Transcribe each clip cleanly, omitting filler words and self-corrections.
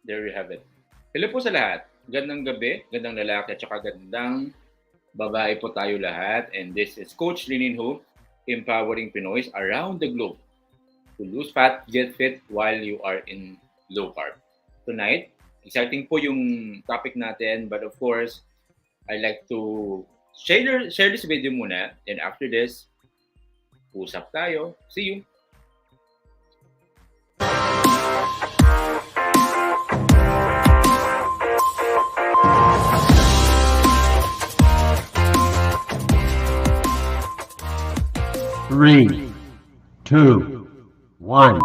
There you have it. Hello po sa lahat. Gandang gabi, gandang lalaki at saka gandang babae po tayo lahat. And this is Coach Linin Ho, empowering Pinoys around the globe to lose fat, get fit while you are in low carb. Tonight, exciting po yung topic natin, but of course, I like to share this video muna. And after this, usap tayo. See you! Three, two, one.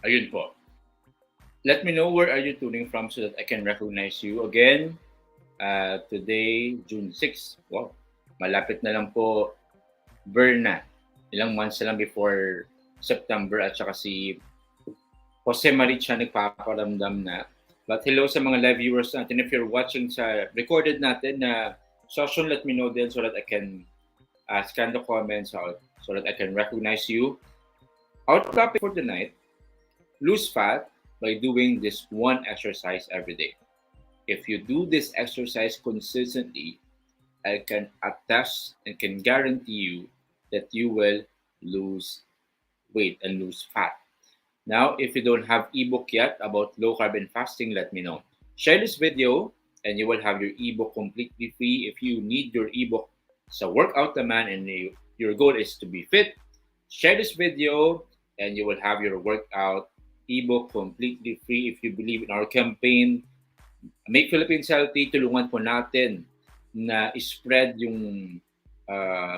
Ayun po. Let me know where are you tuning from so that I can recognize you again. Today, June 6. Wow, malapit na lang po Berna. Ilang months na lang before September at saka si Jose Maricha nagpaparamdam na. But hello sa mga live viewers natin. If you're watching sa recorded natin na session, let me know din so that I can scan the comments out so that I can recognize you. Our topic for tonight, lose fat by doing this one exercise every day. If you do this exercise consistently, I can attest and can guarantee you that you will lose weight and lose fat. Now, if you don't have ebook yet about low carb and fasting, let me know. Share this video and you will have your ebook completely free. If you need your ebook sa Workout Naman and your goal is to be fit, share this video and you will have your workout ebook completely free. If you believe in our campaign, Make Philippines Healthy, tulungan po natin na spread yung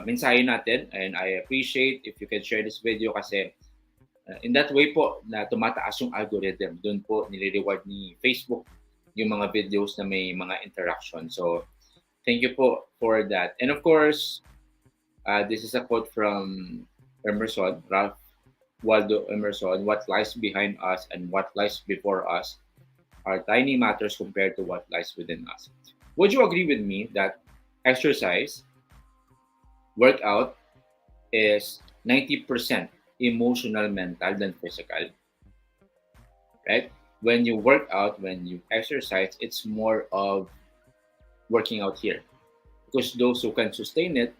mensahe natin. And I appreciate if you can share this video kasi in that way po na tumataas yung algorithm. Doon po nire-reward ni Facebook yung mga videos na may mga interaction. So, thank you po for that. And of course, this is a quote from Emerson, Ralph Waldo Emerson. What lies behind us and what lies before us are tiny matters compared to what lies within us. Would you agree with me that exercise, workout, is 90% emotional, mental than physical? Right? When you work out, when you exercise, it's more of working out here. Because those who can sustain it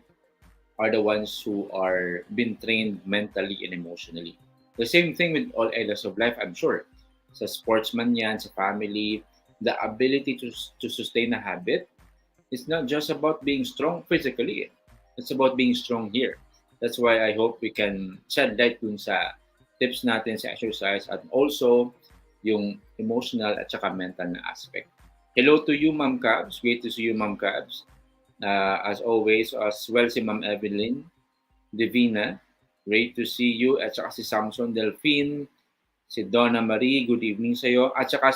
are the ones who are been trained mentally and emotionally. The same thing with all areas of life, I'm sure. Sa sportsman yan, sa family, the ability to sustain a habit is not just about being strong physically. It's about being strong here. That's why I hope we can shed light dun sa tips natin sa exercise at also yung emotional at saka mental na aspect. Hello to you, Ma'am Cabs. Great to see you, Ma'am Cabs. As always, as well si Ma'am Evelyn Divina. Great to see you. At saka si Samson Delphine, si Donna Marie, good evening sa iyo. At saka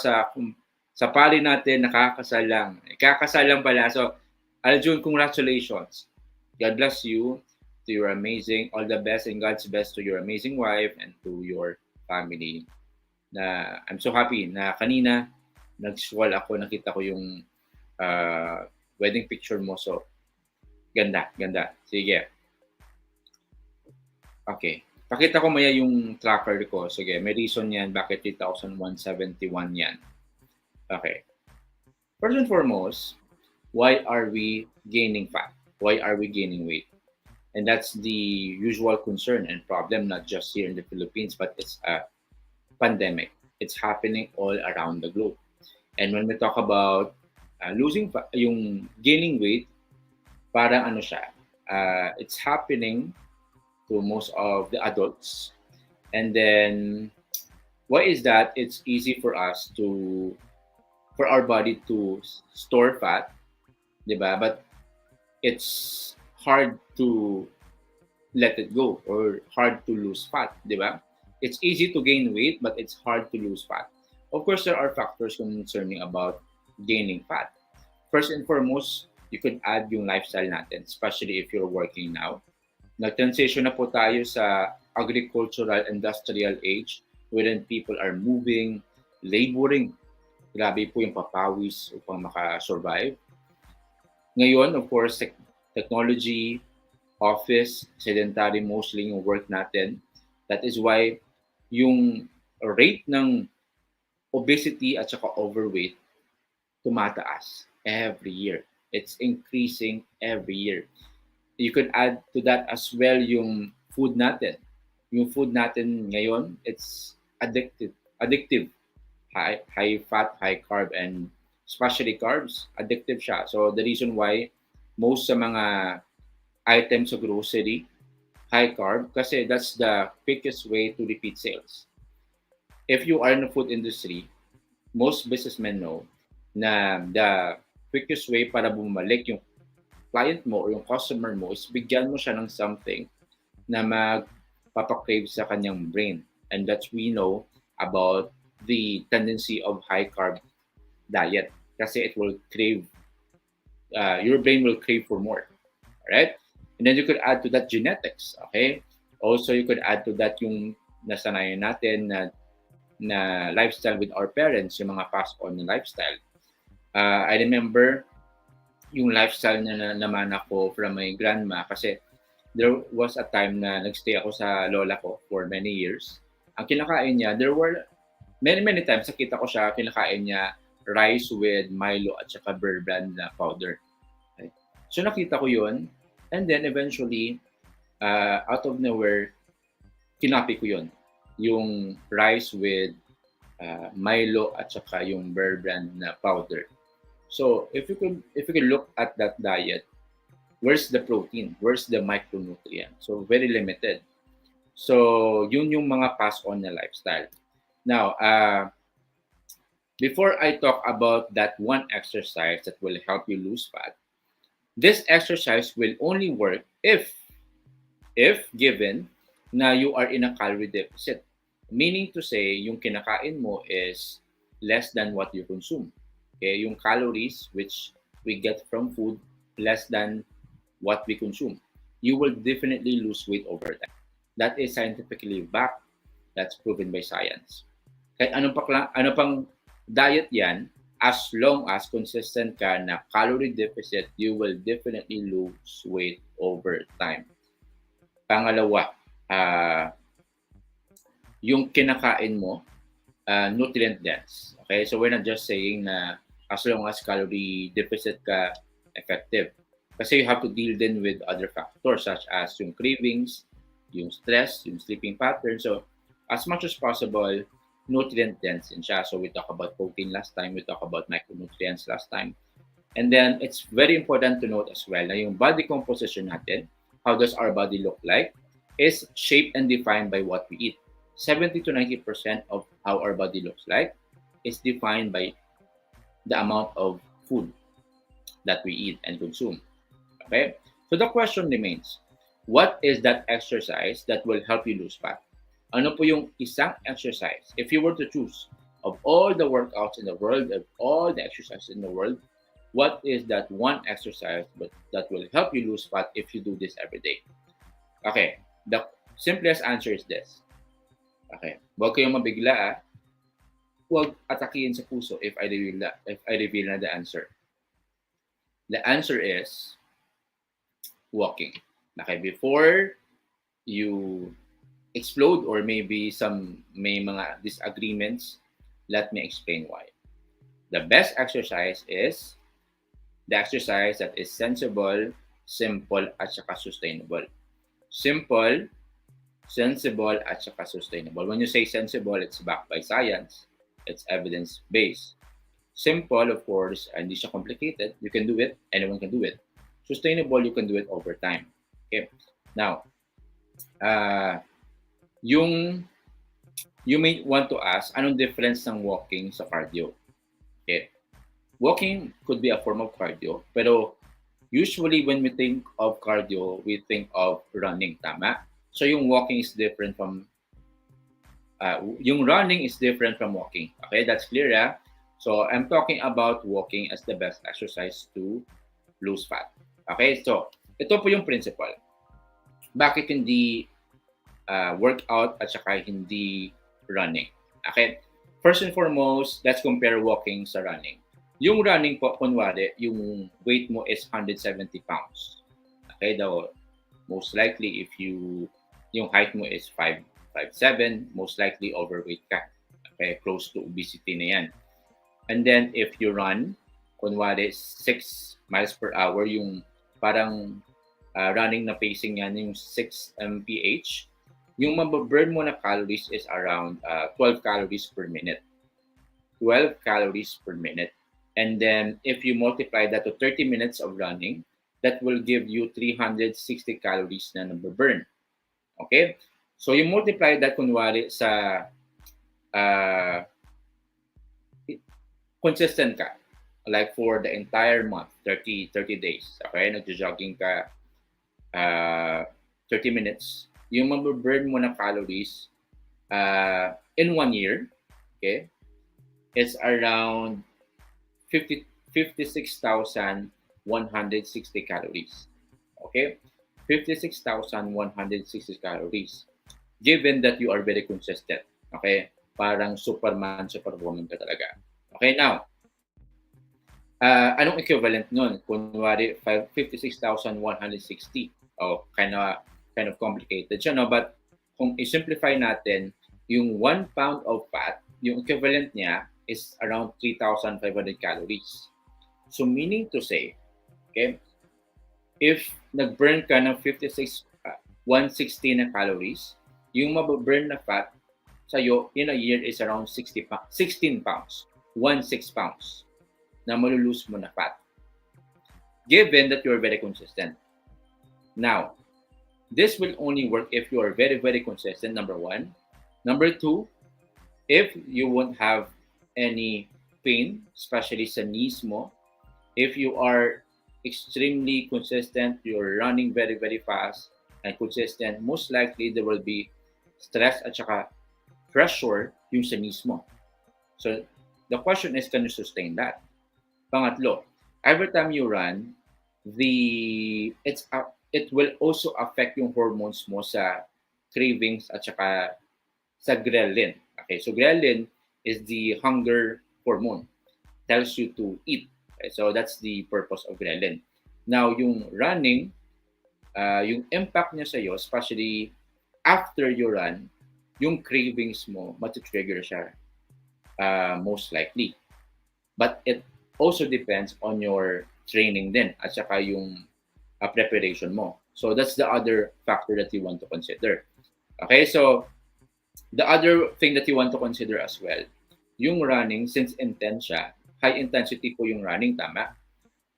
sa pari natin, nakakasal lang. Kakasal lang pala. So, Aljun, congratulations. God bless you. To your amazing, all the best and God's best to your amazing wife and to your family. Na I'm so happy na kanina nag-swell ako, nakita ko yung wedding picture mo. So, ganda. Sige. Okay. Pakita ko maya yung tracker ko. Sige, may reason yan bakit 3,171 yan. Okay. First and foremost, why are we gaining fat? Why are we gaining weight? And that's the usual concern and problem, not just here in the Philippines, but it's a pandemic. It's happening all around the globe. And when we talk about yung gaining weight, parang ano siya, it's happening to most of the adults. And then, why is that? It's easy for us for our body to store fat, di ba? But it's hard to let it go or hard to lose fat, di ba? It's easy to gain weight, but it's hard to lose fat. Of course, there are factors concerning about gaining fat. First and foremost, you could add yung lifestyle natin, especially if you're working now. Nag-transition na po tayo sa agricultural industrial age wherein people are moving, laboring. Grabe po yung papawis upang makasurvive. Ngayon, of course, technology, office, sedentary mostly yung work natin. That is why yung rate ng obesity at saka overweight tumataas every year. It's increasing every year. You could add to that as well yung food natin. Yung food natin ngayon, it's addictive. High fat, high carb, and especially carbs, addictive siya. So the reason why most sa mga items sa grocery, high carb, kasi that's the quickest way to repeat sales. If you are in the food industry, most businessmen know na the quickest way para bumalik yung client mo or yung customer mo is bigyan mo siya ng something na magpapakrave sa kanyang brain. And that's we know about the tendency of high carb diet kasi it will crave, your brain will crave for more. Alright? And then you could add to that genetics. Okay? Also, you could add to that yung nasanayan natin na lifestyle with our parents, yung mga passed on na lifestyle. I remember yung lifestyle na naman ako from my grandma kasi there was a time na nagstay ako sa lola ko for many years. Ang kinakain niya, there were many times nakita ko siya, kinakain niya rice with Milo at saka Bear Brand na powder. Okay. So nakita ko yun, and then eventually, out of nowhere, kinapi ko yun. Yung rice with Milo at saka yung Bear Brand na powder. So if you could look at that diet, where's the protein? Where's the micronutrient? So very limited. So yun yung mga pass on na lifestyle. Now, before I talk about that one exercise that will help you lose fat, this exercise will only work if given na you are in a calorie deficit. Meaning to say, yung kinakain mo is less than what you consume. Okay, yung calories which we get from food less than what we consume. You will definitely lose weight over time. That is scientifically backed. That's proven by science. Kahit ano pang diet yan, as long as consistent ka na calorie deficit, you will definitely lose weight over time. Pangalawa, yung kinakain mo, nutrient dense. Okay, so we're not just saying na as long as calorie deficit ka, effective. Kasi you have to deal then with other factors such as yung cravings, yung stress, yung sleeping pattern. So as much as possible, nutrient dense din siya. So we talk about protein last time, we talk about micronutrients last time. And then it's very important to note as well na yung body composition natin, how does our body look like, is shaped and defined by what we eat. 70 to 90% of how our body looks like is defined by the amount of food that we eat and consume. Okay? So the question remains, what is that exercise that will help you lose fat? Ano po yung isang exercise, if you were to choose, of all the workouts in the world, of all the exercises in the world, what is that one exercise that will help you lose fat if you do this every day? Okay, the simplest answer is this. Okay, huwag kayong mabigla. Huwag atakihin sa puso if I reveal na the answer. The answer is walking. Okay, before you explode or maybe may mga disagreements, let me explain why. The best exercise is the exercise that is sensible, simple, at saka sustainable. Simple, sensible at saka sustainable. When you say sensible, it's backed by science. It's evidence-based. Simple, of course, hindi siya complicated. You can do it. Anyone can do it. Sustainable, you can do it over time. Okay. Now, uh, yung you may want to ask, anong difference ng walking sa cardio? Okay. Walking could be a form of cardio, pero usually when we think of cardio, we think of running, tama? So yung walking is different from yung running is different from walking. Okay, that's clear, yeah? So I'm talking about walking as the best exercise to lose fat. Okay, so ito po yung principle. Bakit hindi workout at saka hindi running? Okay, first and foremost, let's compare walking sa running. Yung running po, kunwari, yung weight mo is 170 pounds. Okay, though most likely if yung height mo is 5'7", most likely overweight ka. Okay, close to obesity na yan. And then if you run, kunwari 6 miles per hour, yung parang running na pacing yan, yung 6 mph, yung mababurn mo na calories is around 12 calories per minute. 12 calories per minute. And then if you multiply that to 30 minutes of running, that will give you 360 calories na nababurn. Okay? So you multiply that kunwari sa consistent ka. Like for the entire month, 30 days. Okay? Nag-jogging ka 30 minutes. Yung mababurn mo na calories in 1 year, okay, it's around 56,160 calories. Okay? 56,160 calories. Given that you are very consistent. Okay? Parang Superman, superwoman ka talaga. Okay, now, anong equivalent nun? Kunwari, 56,160. Oh, kind of complicated siya, no? But kung i-simplify natin, yung 1 pound of fat, yung equivalent niya is around 3,500 calories. So meaning to say, okay, if nag-burn ka ng 160 na calories, yung mababurn na fat sa'yo in a year is around 16 pounds. 16 pounds na malulose mo na fat. Given that you are very consistent. Now, this will only work if you are very, very consistent, number one. Number two, if you won't have any pain, especially sa knees mo, if you are extremely consistent, you're running very, very fast and consistent, most likely there will be stress at saka pressure yung sa knees mo. So, the question is, can you sustain that? Pangatlo, every time you run, it will also affect yung hormones mo sa cravings at saka sa ghrelin. Okay, so ghrelin is the hunger hormone. Tells you to eat. Okay, so that's the purpose of ghrelin. Now, yung running, yung impact niya sa'yo, especially after you run, yung cravings mo, matitrigger siya most likely. But it also depends on your training din at saka yung preparation mo. So that's the other factor that you want to consider. Okay, so the other thing that you want to consider as well, yung running, since intense siya, high intensity po yung running, tama?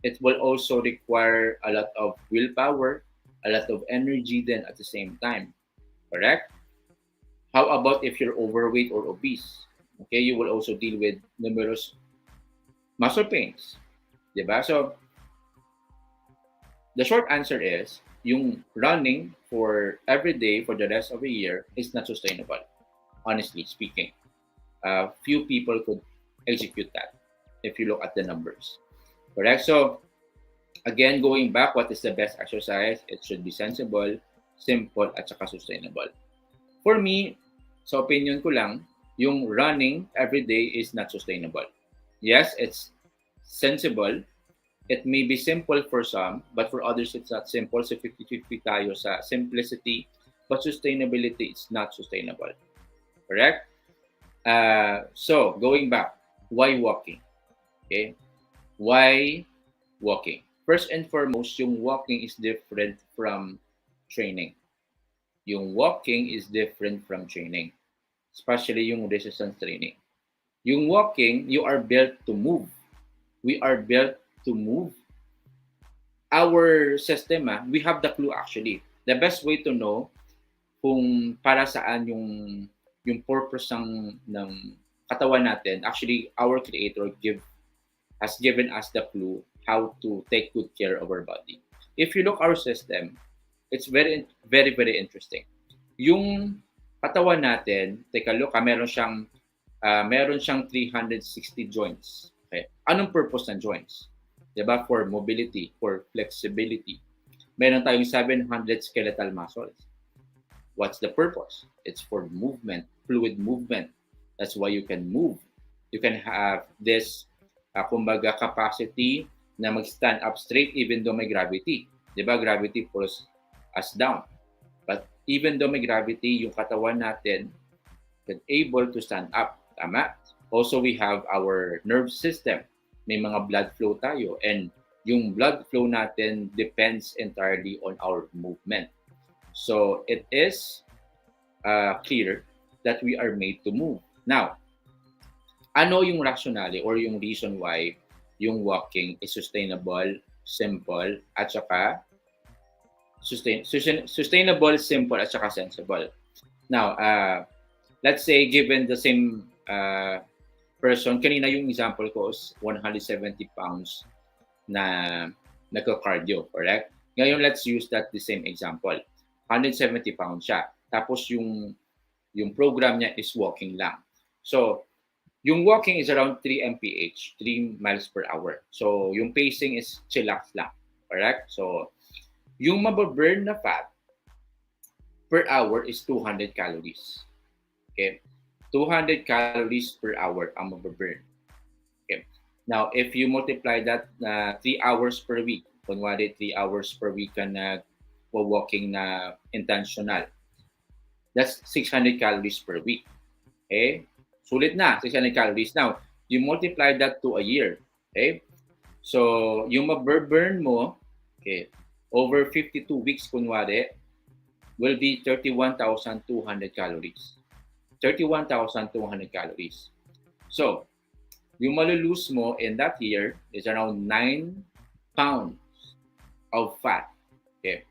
It will also require a lot of willpower, a lot of energy then at the same time. Correct? How about if you're overweight or obese? Okay, you will also deal with numerous muscle pains. Diba? So, the short answer is, yung running for every day for the rest of the year is not sustainable, honestly speaking. Few people could execute that if you look at the numbers. Correct? So, again, going back, what is the best exercise? It should be sensible, simple, at saka sustainable. For me, sa opinion ko lang, yung running every day is not sustainable. Yes, it's sensible. It may be simple for some, but for others, it's not simple. So 50-50 tayo sa simplicity, but sustainability is not sustainable. Correct? So, going back, why walking? Okay? Why walking? First and foremost, yung walking is different from training. Yung walking is different from training, especially yung resistance training. Yung walking, you are built to move. We are built to move. Our system, we have the clue actually. The best way to know kung para saan yung purpose ng katawan natin, actually our creator has given us the clue how to take good care of our body. If you look our system, it's very very very interesting. Yung katawan natin, take a look, meron siyang 360 joints. Okay? Anong purpose ng joints? 'Di ba? For mobility, for flexibility. Meron tayong 700 skeletal muscles. What's the purpose? It's for movement, fluid movement. That's why you can move. You can have this kumbaga capacity na mag-stand up straight even though may gravity. 'Di ba? Gravity pulls us down. But even though may gravity, yung katawan natin can able to stand up. Tama? Also, we have our nerve system. May mga blood flow tayo. And yung blood flow natin depends entirely on our movement. So, it is clear that we are made to move. Now, ano yung rationale or yung reason why yung walking is sustainable, simple, at saka sustainable, simple, at saka sensible? Now, let's say given the same person, kanina yung example ko is 170 pounds na nagka-cardio, correct? Ngayon, let's use that the same example. 170 pounds siya. Tapos yung program niya is walking lang. So, yung walking is around 3 mph, 3 miles per hour. So, yung pacing is chillax lang, correct? So, yung mababurn na fat per hour is 200 calories. Okay? 200 calories per hour ang mababurn. Okay. Now, if you multiply that 3 hours per week, kunwari 3 hours per week ka na walking na intentional, that's 600 calories per week. Okay? Sulit na, 600 calories. Now, you multiply that to a year. Okay? So, yung mababurn mo, okay, over 52 weeks, kunwari, will be 31,200 calories. 31,200 calories. So, yung malulose mo in that year is around 9 pounds of fat. Okay?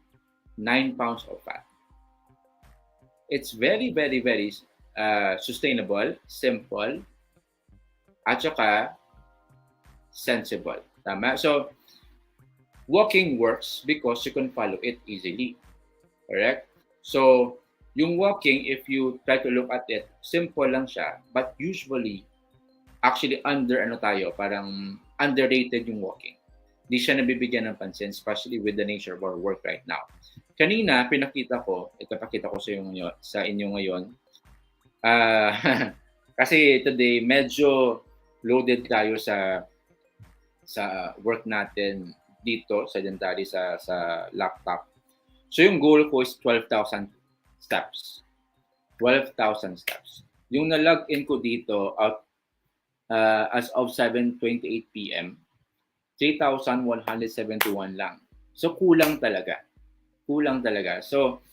9 pounds of fat. It's very, very, very sustainable, simple, at saka sensible. Tama? So, walking works because you can follow it easily. Correct? So, yung walking, if you try to look at it, simple lang siya, but usually, actually parang underrated yung walking. Di siya nabibigyan ng pansin, especially with the nature of our work right now. Kanina, ipapakita ko sa inyo ngayon, kasi today, medyo loaded tayo sa work natin dito, sedentary sa laptop. So yung goal ko is 12,000 steps. 12,000 steps. Yung na-log in ko dito as of 7:28 p.m., 3,171 lang. So kulang talaga. Kulang talaga. So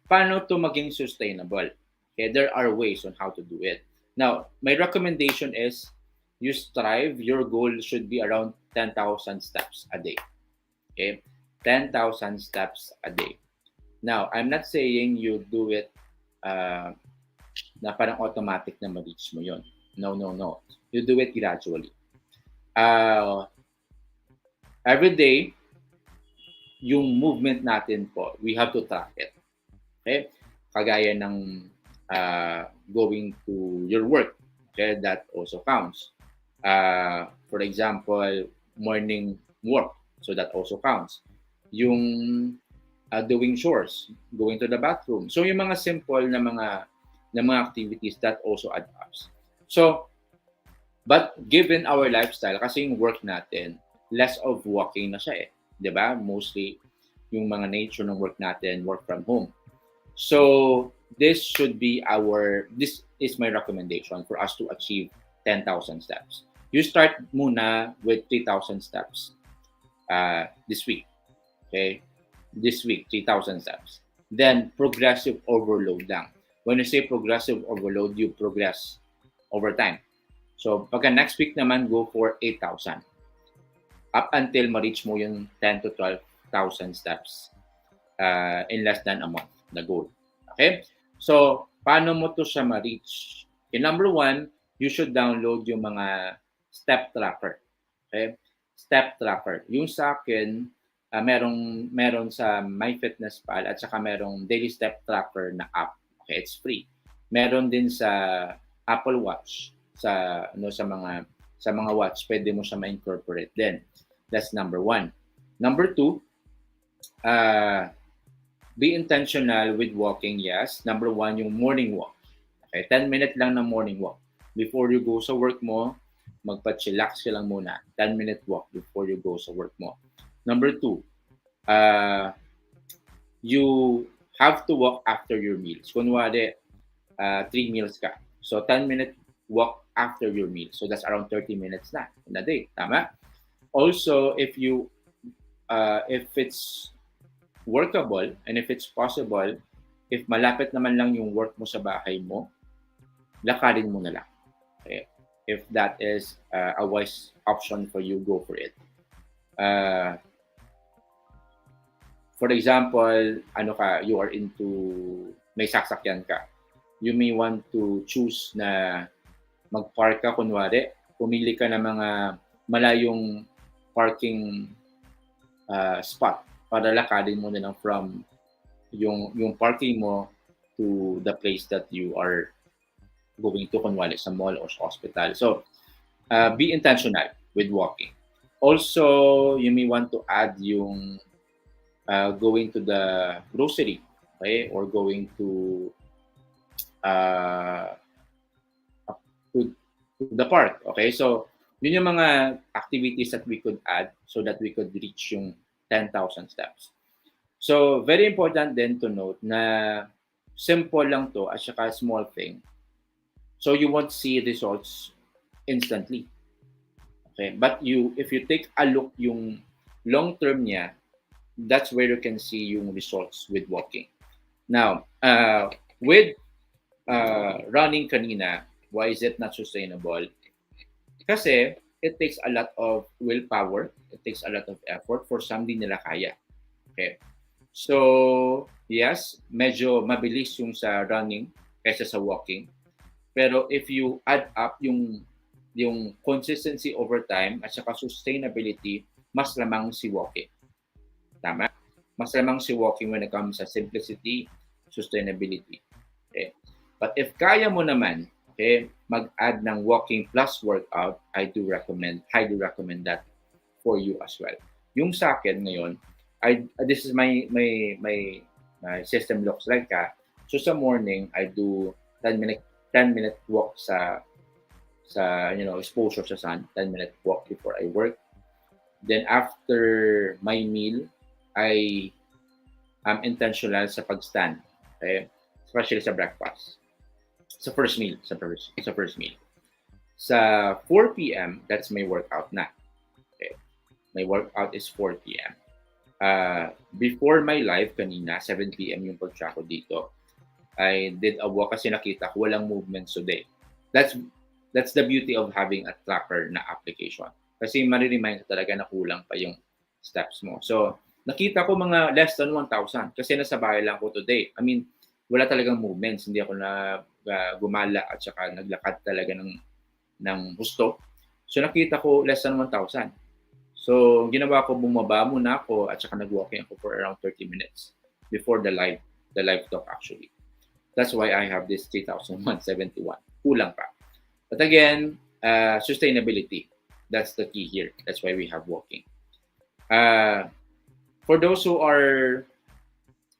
paano to maging sustainable? Okay, there are ways on how to do it. Now, my recommendation is your goal should be around 10,000 steps a day. Okay? 10,000 steps a day. Now, I'm not saying you do it na parang automatic na ma-reach mo yun. No. You do it gradually. Every day, yung movement natin po, we have to track it. Okay? Kagaya ng going to your work. Okay? That also counts. For example, morning work. So that also counts. Yung doing chores, going to the bathroom. So yung mga simple na mga activities that also add up. So, but given our lifestyle, kasi yung work natin, less of walking na siya eh. 'Di ba? Mostly yung mga nature ng work natin, work from home. So, this is my recommendation for us to achieve 10,000 steps. You start muna with 3,000 steps this week. Okay? This week, 3,000 steps. then progressive overload lang. When you say progressive overload, you progress over time. So pagka next week naman, go for 8,000 up until ma-reach mo yung 10 to 12,000 steps in less than a month, the goal. Okay? So, paano mo to siya ma-reach? Okay, number one, you should download yung mga step tracker. Okay? Step tracker. Yung sa akin, meron sa MyFitnessPal at saka merong daily step tracker na app. Okay, it's free. Meron din sa Apple Watch, sa mga watch, pwede mo siya ma-incorporate din. That's number one. Number two, be intentional with walking, yes. Number one, yung morning walk. Okay, 10-minute lang na morning walk. Before you go sa work mo, magpa-chillax ka lang muna. 10-minute walk before you go sa work mo. Number two, you have to walk after your meals. Kunwari, 3 meals ka. So, 10-minute walk after your meal. So, that's around 30 minutes na in a day. Tama? Also, if it's workable and if it's possible, if malapit naman lang yung work mo sa bahay mo, lakarin mo na lang. Okay? If that is a wise option for you, go for it. For example, you are may sasakyan ka. You may want to choose na mag-park ka, kunwari, pumili ka ng mga malayong parking spot para lakarin mo na lang from yung parking mo to the place that you are going to, kunwari sa mall or sa hospital. So, be intentional with walking. Also, you may want to add yung going to the grocery, okay? Or going to the park, okay? So, yun yung mga activities that we could add so that we could reach yung 10,000 steps. So, very important then to note na simple lang to at saka small thing. So, you won't see results instantly. Okay? But if you take a look yung long term niya, that's where you can see yung results with walking. Now, with running kanina, why is it not sustainable? Kasi it takes a lot of willpower, it takes a lot of effort. For some, di nila kaya. Okay. So, yes, medyo mabilis yung sa running kaysa sa walking. Pero if you add up yung consistency over time at saka sustainability, mas lamang si walking. Tama? Mas lamang si walking when it comes sa simplicity, sustainability. Okay? But if kaya mo naman, okay, mag-add ng walking plus workout, I do highly recommend that for you as well. Yung sa akin ngayon, this is my system looks like so sa morning, I do 10-minute walk sa exposure sa sun, 10-minute walk before I work. Then after my meal, I am intentional sa pag-stand, okay? Especially sa breakfast. Sa first meal. Sa 4 p.m., that's my workout na. Okay. My workout is 4 p.m. Before my live kanina, 7 p.m. yung pag-track ko dito, I did a walk kasi nakita ko walang movements today. That's the beauty of having a tracker na application. Kasi mariremind ka talaga na kulang pa yung steps mo. So, nakita ko mga less than 1,000 kasi nasa bahay lang ko today. I mean, wala talagang movements. Hindi ako na gumala at saka naglakad talaga ng gusto. So, nakita ko less than 1,000. So, ginawa ko, bumaba muna ako at saka nag-walking ako for around 30 minutes before the live talk actually. That's why I have this 3,171. Kulang pa. But again, sustainability. That's the key here. That's why we have walking. For those who are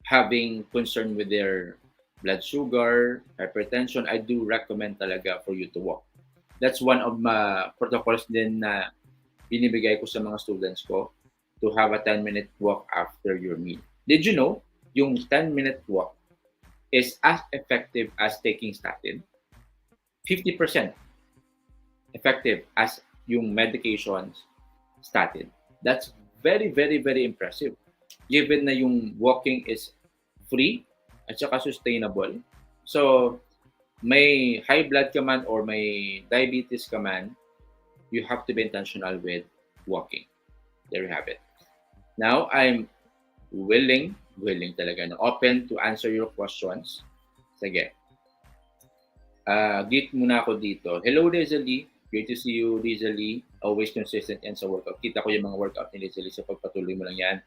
having concern with their blood sugar, hypertension, I do recommend talaga for you to walk. That's one of my protocols din na binibigay ko sa mga students ko to have a 10-minute walk after your meal. Did you know yung 10-minute walk is as effective as taking statin? 50% effective as yung medications statin. That's very, very, very impressive. Given na yung walking is free, at saka sustainable. So, may high blood ka man or may diabetes ka man, you have to be intentional with walking. There you have it. Now, I'm willing talaga na open to answer your questions. Sige. Greet muna ako dito. Hello, Rizali. Great to see you, Rizali. Always consistent yan sa workout. Kita ko yung mga workout ni Rizali, so pagpatuloy mo lang yan.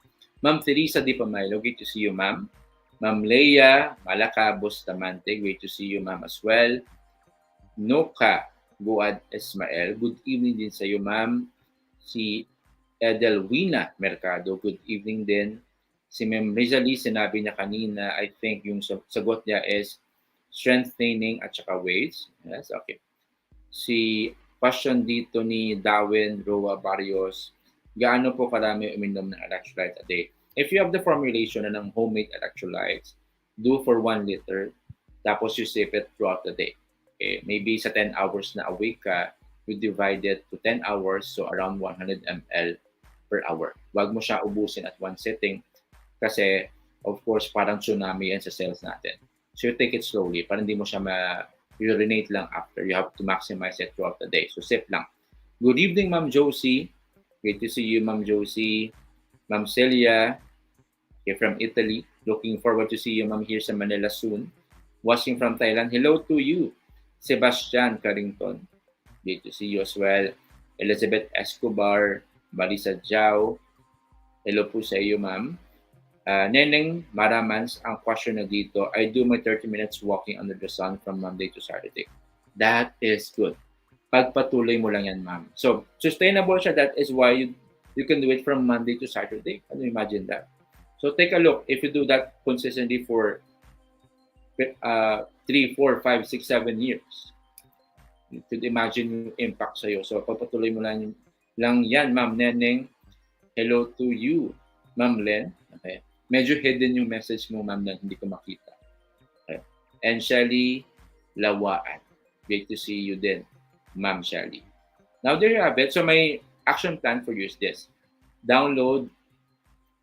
Ma'am Teresa Di Pamaylo, great to see you, ma'am. Ma'am Leia Malaka Bustamante, great to see you, ma'am, as well. Noka Buad Ismael, good evening din sa iyo, ma'am. Si Edelwina Mercado, good evening din. Si Ma'am Rizali, sinabi niya kanina, I think yung sagot niya is strength training at saka weights. Yes, okay. Si question dito ni Darwin Roa Barrios, gaano po karami uminom ng electrolytes a day? If you have the formulation na ng homemade electrolytes, do for 1 liter, tapos you sip it throughout the day. Okay, maybe sa 10 hours na awake ka, you divide it to 10 hours, so around 100 ml per hour. Huwag mo siya ubusin at one sitting kasi, of course, parang tsunami yan sa cells natin. So you take it slowly para hindi mo siya urinate lang after. You have to maximize it throughout the day. So sip lang. Good evening, Ma'am Josie. Great to see you, Ma'am Josie. Ma'am Celia, here from Italy. Looking forward to see you, Ma'am, here sa Manila soon. Watching from Thailand. Hello to you, Sebastian Carrington. Great to see you as well. Elizabeth Escobar, Marisa Jiao. Hello po sa iyo, ma'am. Neneng Maramans, ang question na dito, I do my 30 minutes walking under the sun from Monday to Saturday. That is good. Pagpatuloy mo lang yan, ma'am. So, sustainable siya. That is why you can do it from Monday to Saturday. Can you imagine that? So, take a look. If you do that consistently for 3, 4, 5, 6, 7 years, you could imagine yung impact sa'yo. So, pagpatuloy mo lang yan, ma'am Neneng. Hello to you, Ma'am Len. Okay. Medyo hidden yung message mo, ma'am, na hindi ko makita. Okay. And Shelly Lawaan. Great to see you din, Ma'am Shelly. Now, there you have it. So, my action plan for you is this. Download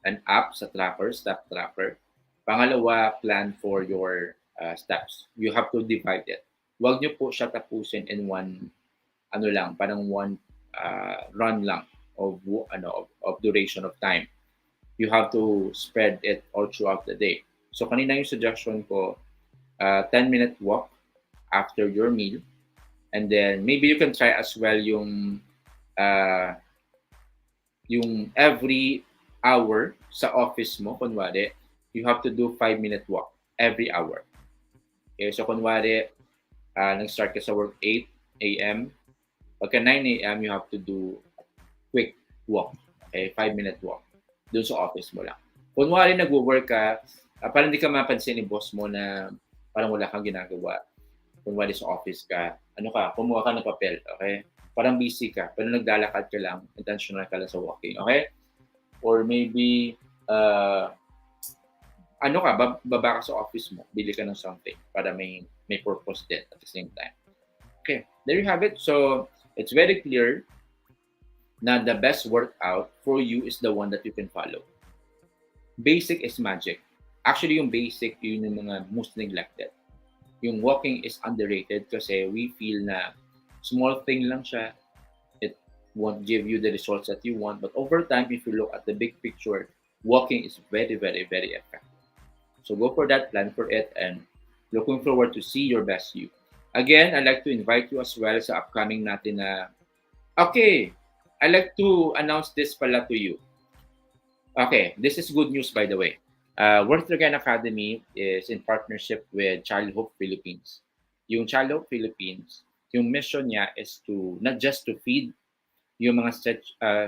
an app sa Tracker, Step Tracker. Pangalawa, plan for your steps. You have to divide it. Huwag nyo po siya tapusin in one, parang one run lang of duration of time. You have to spread it all throughout the day. So kanina yung suggestion ko, 10-minute walk after your meal. And then maybe you can try as well yung every hour sa office mo, kunwari, you have to do 5-minute walk every hour. Okay, so kunwari, nag-start ka sa work 8 a.m. Pagka 9 a.m., you have to do a quick walk. Okay, 5-minute walk. Doon sa office mo lang. Kunwari nag-work ka, parang hindi ka mapansin ni boss mo na parang wala kang ginagawa. Kunwari sa office ka, kumuha ka ng papel, okay? Parang busy ka, pero naglalakad ka lang, intentional ka lang sa walking, okay? Or maybe, baba ka sa office mo, bili ka ng something para may purpose din at the same time. Okay, there you have it. So, it's very clear na the best workout for you is the one that you can follow. Basic is magic. Actually, yung basic, yun yung mga most neglected. Yung walking is underrated kasi we feel na small thing lang siya. It won't give you the results that you want. But over time, if you look at the big picture, walking is very, very, very effective. So go for that, plan for it, and looking forward to see your best you. Again, I'd like to invite you as well sa upcoming natin na, okay, I'd like to announce this pala to you. Okay, this is good news, by the way. Worth Again Academy is in partnership with Child Hope Philippines. Yung Child Hope Philippines, yung mission niya is to not just to feed yung mga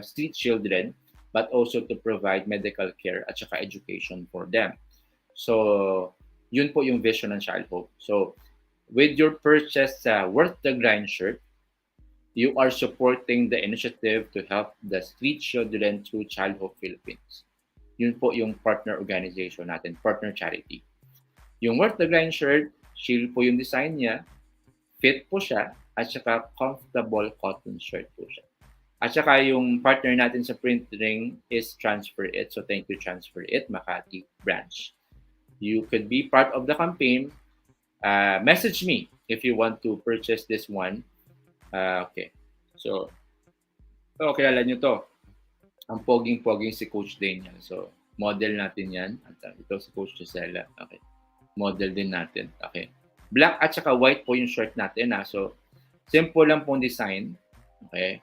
street children, but also to provide medical care at saka education for them. So, yun po yung vision ng Child Hope. So, with your purchase Worth the Grind shirt, you are supporting the initiative to help the street children through Child Hope Philippines. Yun po yung partner organization natin, partner charity. Yung Worth the Grind shirt, shield po yung design niya, fit po siya, at saka comfortable cotton shirt po siya. At saka yung partner natin sa printing is Transfer It. So thank you, Transfer It, Makati branch. you could be part of the campaign. Message me if you want to purchase this one. Okay. So, kilala nyo to. Ang poging-poging si Coach Daniel. So, model natin yan. At ito si Coach Gisela. Okay. Model din natin. Okay. Black at saka white po yung shirt natin. So, simple lang pong design. Okay.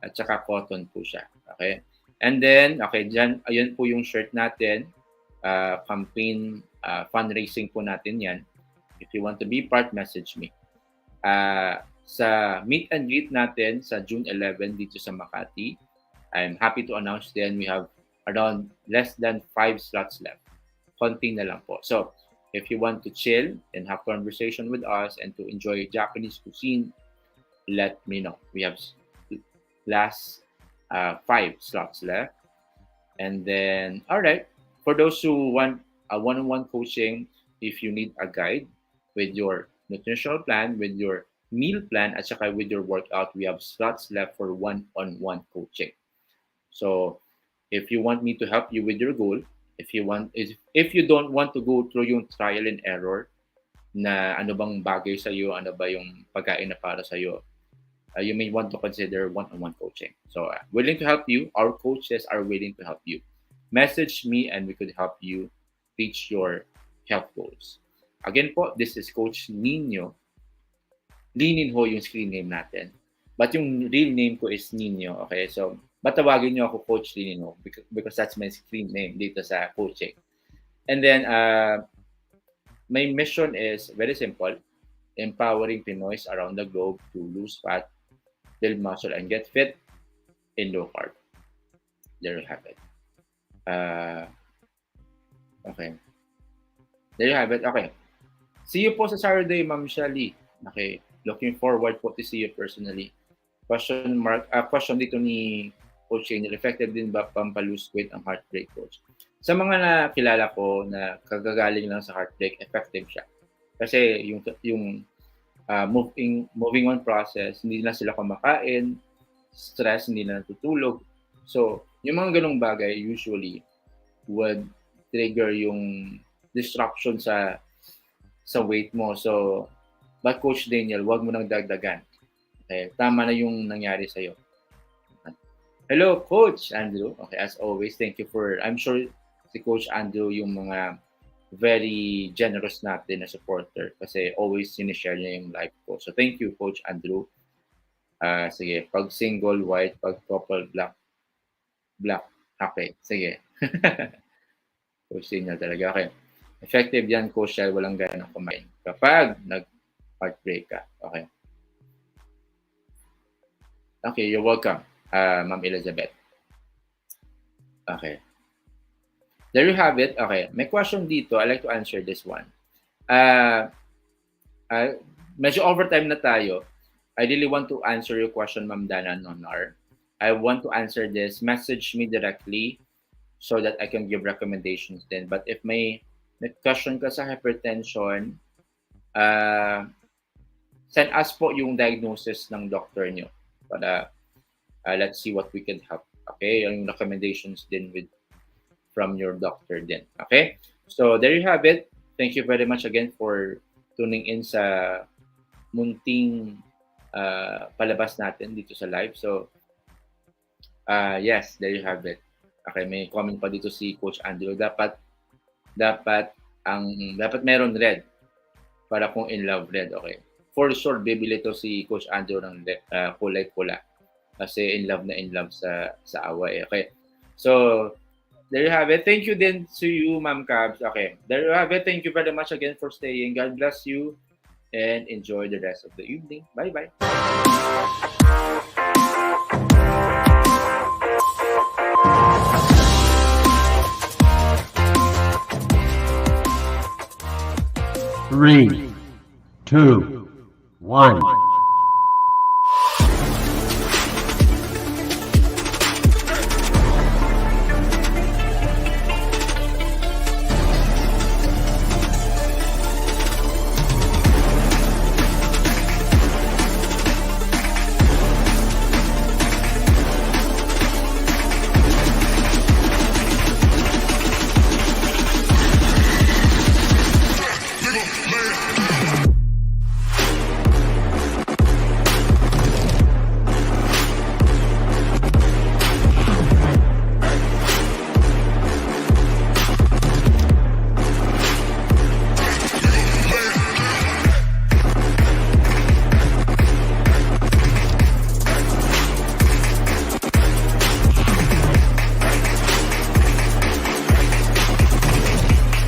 At saka cotton po siya. Okay. And then, okay, dyan, ayun po yung shirt natin. Campaign fundraising po natin yan. If you want to be part, message me. Sa meet and greet natin sa June 11 dito sa Makati, I'm happy to announce then we have around less than 5 slots left. Konting na lang po. So, if you want to chill and have conversation with us and to enjoy Japanese cuisine, let me know. We have last 5 slots left. And then, all right, for those who want a one-on-one coaching, if you need a guide with your nutritional plan, with your meal plan, at saka with your workout, we have slots left for one-on-one coaching. So, if you want me to help you with your goal, if you don't want to go through yung trial and error na ano bang bagay sa iyo, ano ba yung pagkain na para sa iyo, you may want to consider one-on-one coaching. So, willing to help you. Our coaches are willing to help you. Message me and we could help you reach your health goals. Again po, this is Coach Nino. Linin ho yung screen name natin. But yung real name ko is Nino. Okay, so batawagin nyo ako Coach Nino because that's my screen name dito sa coaching. And then, my mission is very simple. Empowering Pinoys around the globe to lose fat, build muscle, and get fit in low carb. There you have it. Okay. There you have it. Okay. See you po sa Saturday, Ma'am Shelly. Okay. Looking forward po to see you personally. Question dito ni Coach Daniel, effective din ba pampalose weight ang Heartbreak Coach? Sa mga nakilala ko na kagagaling lang sa Heartbreak, effective siya. Kasi yung moving on process, hindi na sila kumakain, stress, hindi na natutulog. So, yung mga ganong bagay usually would trigger yung disruption sa weight mo. So, but Coach Daniel, wag mo nang dagdagan. Okay, tama na yung nangyari sa'yo. Hello, Coach Andrew. Okay, as always, thank you I'm sure si Coach Andrew yung mga very generous natin na supporter kasi always sinishare niya yung live ko. So, thank you, Coach Andrew. Sige, pag single, white, pag couple, black. Okay, sige. Coach Daniel talaga. Okay. Effective yan, Coach Shell, walang ganang kumain. Kapag heartbreak ka. Okay. Okay, you're welcome, Ma'am Elizabeth. Okay. There you have it. Okay. May question dito. I'd like to answer this one. Medyo overtime na tayo. I really want to answer your question, Ma'am Dana Nonar. I want to answer this. Message me directly so that I can give recommendations then. But if may question ka sa hypertension, send us po yung diagnosis ng doctor nyo para let's see what we can help. Okay? Yung recommendations din from your doctor din. Okay? So, there you have it. Thank you very much again for tuning in sa munting palabas natin dito sa live. So, yes, there you have it. Okay, may comment pa dito si Coach Andrew. Dapat meron red para kung in love red. Okay. For sure, bibili to si Coach Andrew ng kulay pula. Kasi in love sa away. Okay. So, there you have it. Thank you din to you, Ma'am Cabs. Okay. There you have it. Thank you very much again for staying. God bless you and enjoy the rest of the evening. Bye-bye. Three, two, one.